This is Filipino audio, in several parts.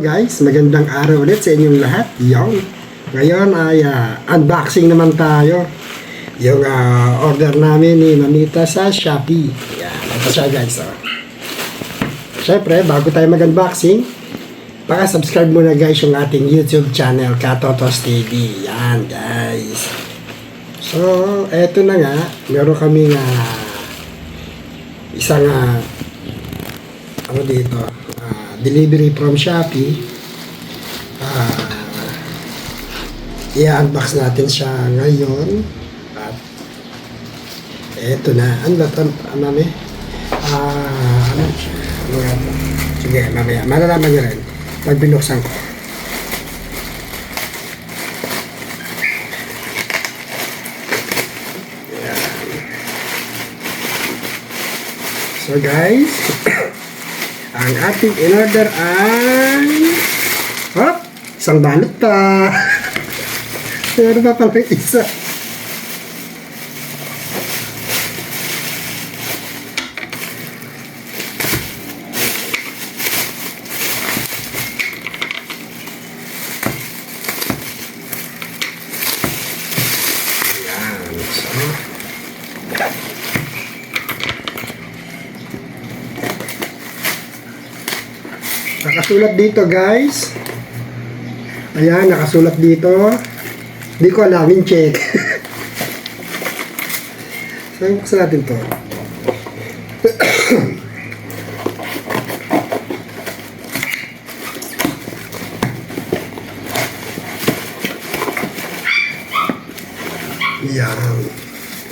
guys, magandang araw ulit sa inyong lahat. Ngayon ay unboxing naman tayo. Yung order namin ni Mamita sa Shopee. Yan, ito siya guys. Siyempre, bago tayo mag-unboxing, subscribe muna guys yung ating YouTube channel, Katotos TV. Yan guys. So, eto na nga. Meron kami isang delivery from Shopee. I-unbox natin siya ngayon. At eto na. Ano ba ito, mami? Sige, mamaya. Malalaman nyo rin pag binuksan ko. Ayan. So guys, ang ating in-order ay isang balot pa. Meron pa pala isa. Ayan. So, nakasulat dito guys. Ayan, nakasulat dito. Hindi ko alam, check. So, buksan natin to. Ayan.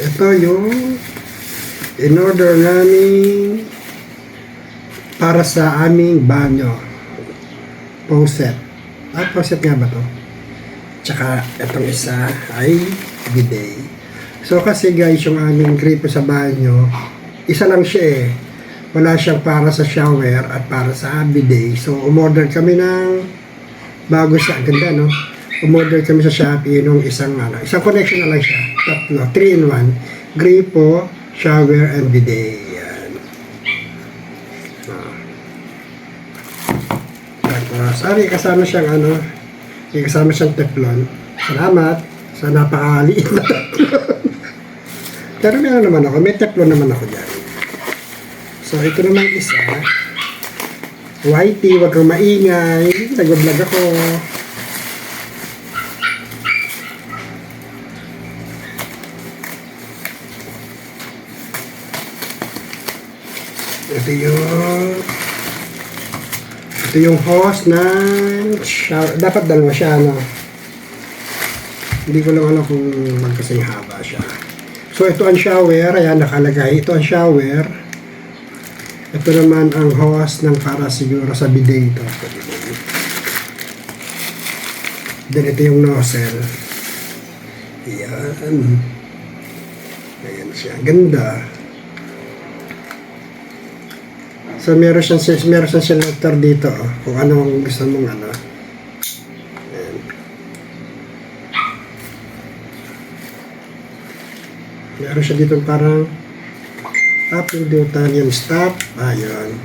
Ito yung in-order namin para sa aming banyo. Faucet. Faucet nga ba to? Tsaka itong isa ay bidet. So kasi guys, yung aming gripo sa banyo, isa lang siya eh. Wala siyang para sa shower at para sa bidet. So umorder kami ng bago siya. Ganda no? Umorder kami sa Shopee nung isang connection na lang siya. Tatlo, 3-in-1. Gripo, shower, and bidet. Sorry, kasama siyang kasama siyang teflon. Salamat sa napakaliit na teflon. Pero meron naman ako, may teflon naman ako dyan. So ito naman isa, whitey, wag kang maingay, nag-vlog ako. Ito yung hose ng shower. Dapat dalawa siya, Hindi ko lang alam kung magkasing haba siya. So, ito ang shower. Ayan, nakalagay. Ito ang shower. Ito naman ang hose ng para siguro sa bidet ito. Then, ito yung nozzle. Ayan. Ayan siya. Ganda. So, meron siyang selector dito, kung ano ang gusto mong Ayan. Meron siya dito parang pindutan yung stop. Ayun.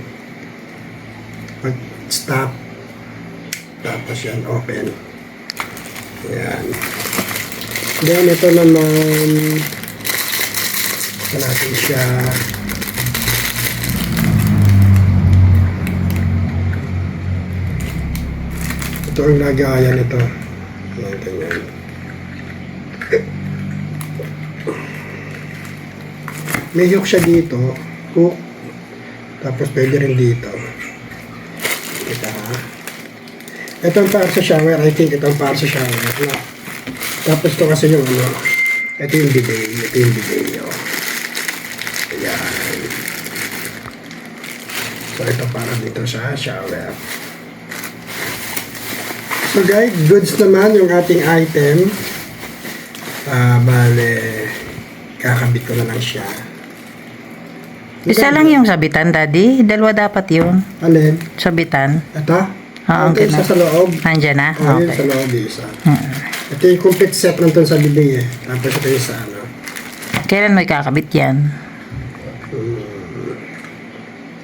Pag stop, tapos yan, open. Ayan. Then, ito naman, natin siya. Ito ang lagayan nito. Ayan, ganyan. May hook siya dito. Hook. Tapos pwede rin dito. Ito Ito ang para sa shower. I think ito ang para sa shower. Tapos ito kasi yung ito yung bidet. Ito yung bidet. Ayan. So ito para dito sa shower. So guys, goods naman yung ating item. Bale, kakabit ko na lang siya. Isa lang yung sabitan, Daddy. Dalawa dapat yun. Alin? Sabitan. Ito? Okay Isa na. sa loob. Nandiyan na? Yun Okay. sa loob isa. Ito yung complete set nandun sa bidet eh. Tapos ito yung sa Kailan mo ikakabit yan?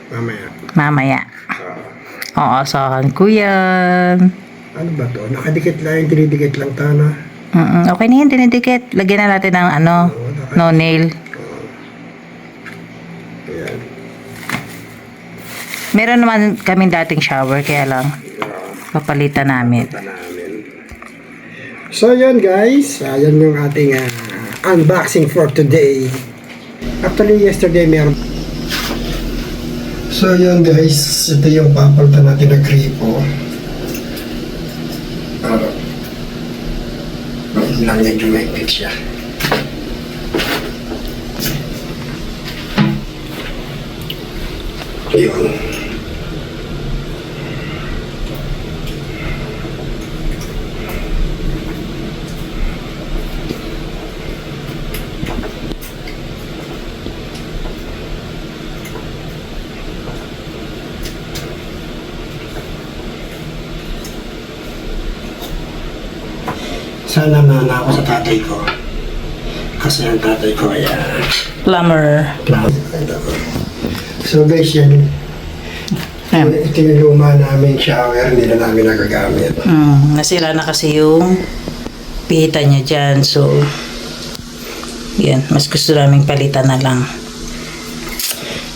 Mamaya. Mamaya. Aasahan ko yan. Ano ba to? Nakadikit lang, dinidikit lang to, no? Okay na yan, dinidikit. Lagyan na natin ng no nail. Ayan. Meron naman kami dating shower, kaya lang papalitan namin. Ito namin. So, yun guys. Yan yung ating unboxing for today. Actually, yesterday meron. So, yun guys. Ito yung papalitan natin na gripo. Lang medyo may fix siya. Yun. Sana mana ako sa tatay ko. Kasi ang tatay ko ay Plumber. So guys, yan. Ito yung luma namin shower, hindi na namin nagagamit. Nasira na kasi yung pihita niya dyan. So, yan. Mas gusto naming palitan na lang.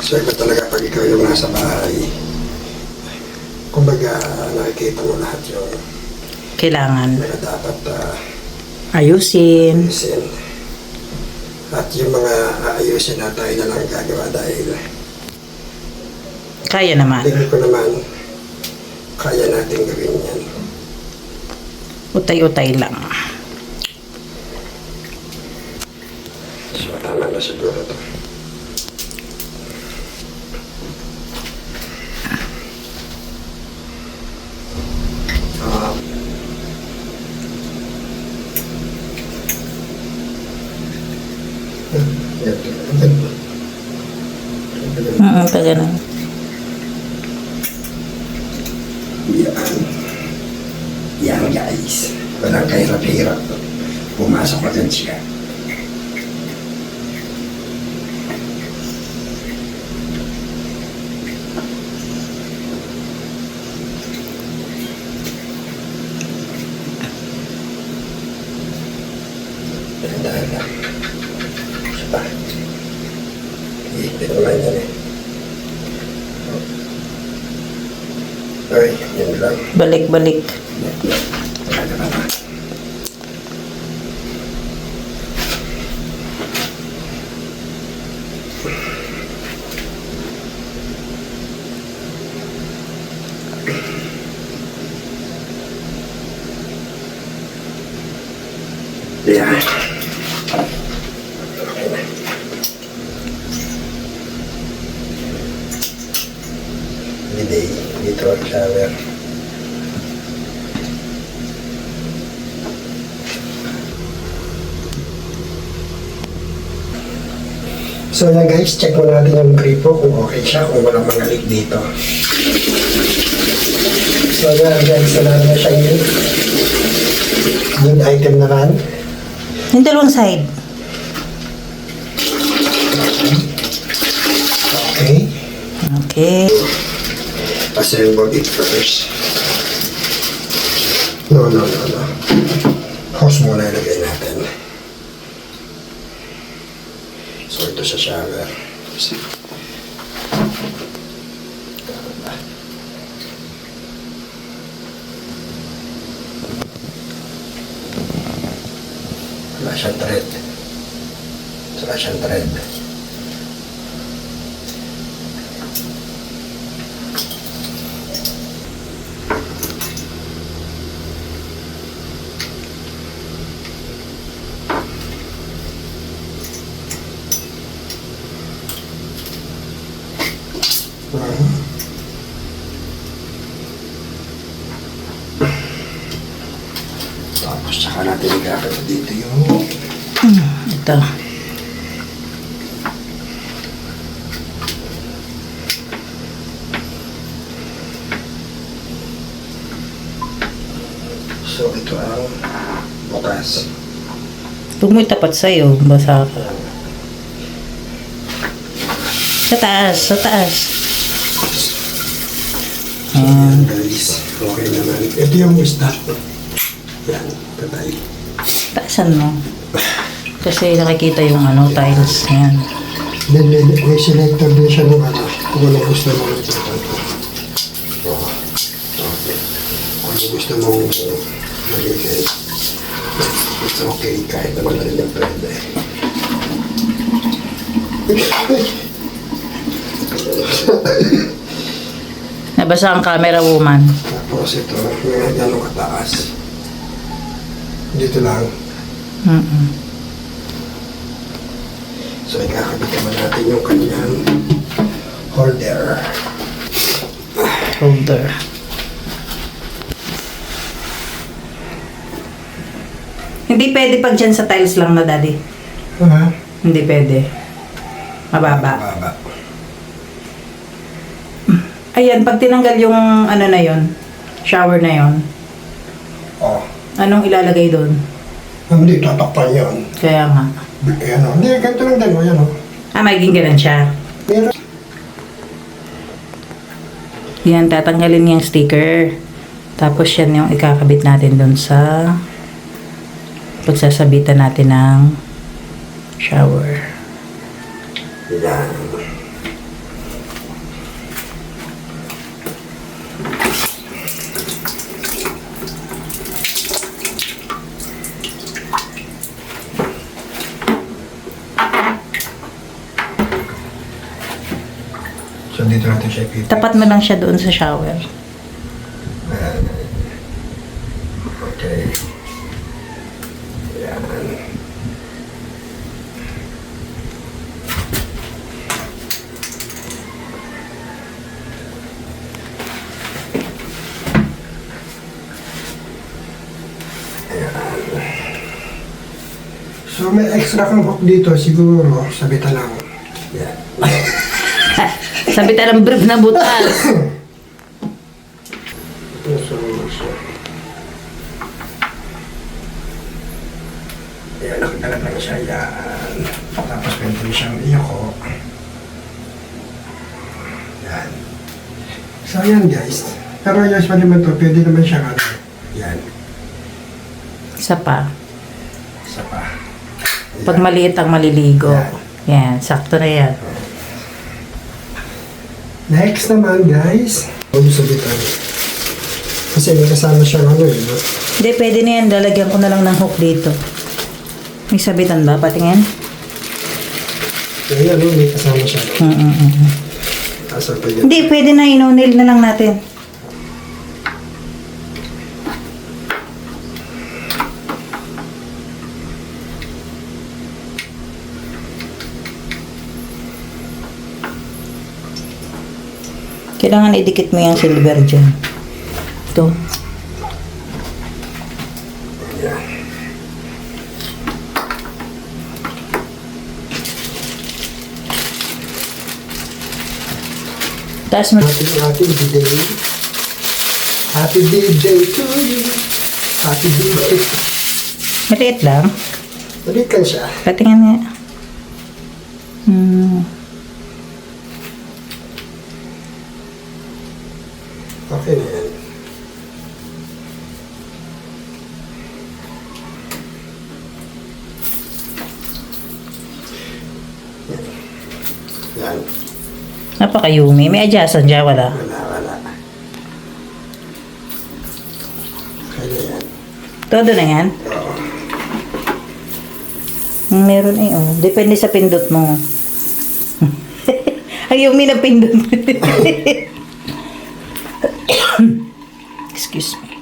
So iba talaga pag ikaw yung nasa bahay. Kumbaga, nakikita mo lahat yung Kailangan na dapat ayusin. ayusin. At yung mga aayusin na tayo na lang gagawa dahil Kaya naman. tingin ko naman kaya natin gawin yan. Utay-utay lang. So tama na siguro to. Pag ganun. Yan guys. Walang kahirap-hirap. Pumasok agad siya. Dahan-dahan lang. Isa pa. Ihigpit naman yan eh. Ay, yan lang. Balik-balik. Kaya ba na? Yan. Okay na. Bidet, dito ang shower. So yan guys, check mo natin yung gripo kung okay siya, kung walang mga leak dito. So yan guys, wala na siya yun. Good item naman. Yung dalawang side. Okay. Okay. Assemble it first. No. Hose muna ilagay natin. So ito sa shower. Wala siyang thread. Wala siyang thread. Tapos saka natin igagawin dito yung Ito. so ito ang bukas. Huwag mo itapat sa'yo. Basa ka. Sa taas. Sa taas. Ayan. Guys, okay naman. Ito yung isda. Yan, patay. Taasan mo. Kasi nakikita yung ano, tiles. Ayan. Then, may selector din siya ng ano, kung ano gusto mo ito. Okay. Kung ano gusto mong magigay. It's okay, kahit naman rin yung pwede. Nabasa ang camera, woman. Tapos ito, yung gano'ng kataas. Dito lang. Mm-mm. So, ikakabit naman natin yung kanyang holder. Holder. Hindi pwede pag dyan sa tiles lang na, daddy. Ha? Hindi pwede. Mababa. Mababa. Ayan, pag tinanggal yung ano na yon, shower na yon, Oh. anong ilalagay doon? Hindi, tatakpan yun. Kaya nga. Ayan o. Hindi, ganito lang din o. Ayan o. Magiging ganun siya. Meron. Yan, tatanggalin yung sticker. Tapos yan yung ikakabit natin doon sa pagsasabitan natin ng shower. Yan. So, dito natin siya ipipit. Tapat mo lang siya doon sa shower. Okay. Yan. So, may extra kang hook dito, siguro, sabitan lang. Yan. Sabitan ng brief na butas. So, ayan, nakagalap lang siya. Yan. Tapos, pwede mo siyang iyoko. Yan. So, ayan guys. Pero usually naman to, pwede naman siyang ano. Yan. Isa pa. Isa pa. Pag maliit ang maliligo. Yan, sakto na yan. Next naman guys. Huwag sabitan. Kasi may kasama siyang ano eh. No? Hindi, pwede na yan. Lalagyan ko na lang ng hook dito. May sabitan ba? Patingin? Ayan, no? May kasama siya. Asal pa yan. Hindi, pwede na. Ino-nail na lang natin. Kailangan idikit mo yung silver dyan. Ito. Yan. Taas mo. Happy birthday. Happy birthday to you. Happy birthday. Maliit lang. Ulit lang siya. Patingin nga. Okay na yan. Yan. Napaka-yumi. May adjustan dyan, wala. Wala. Okay na yan. Todo na yan? Oo. Meron eh, oh. Depende sa pindot mo. Ang yumi na pindot. Excuse me.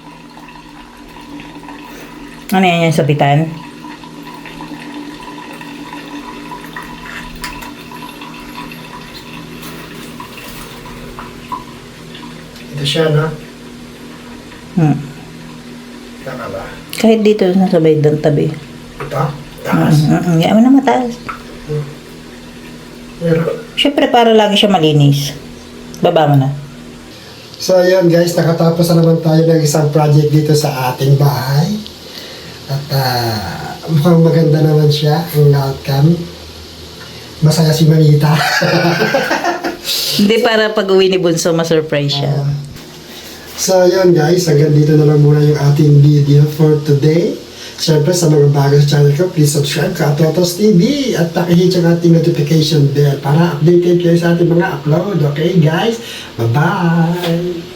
Ano yan yung sabitan? Ito siya, no? Tama ba? Kahit dito nasabay doon tabi. Ito? Taas. Yan mo na mataas. Pero, Siyempre para lagi siya malinis. Baba mo na. so yun guys, nakatapos na naman tayo ng isang project dito sa ating bahay. At mukhang maganda naman siya ang outcome. Masaya si Manita. Hindi para pag uwi ni Bunso, ma-surprise siya. So, yun guys, hanggang dito na lang muna yung ating video for today. Siyempre, sa mga bago sa channel ko, please subscribe ka Totos TV at pakihit yung ating notification bell para updated kayo sa ating mga upload. Okay, guys? Bye-bye!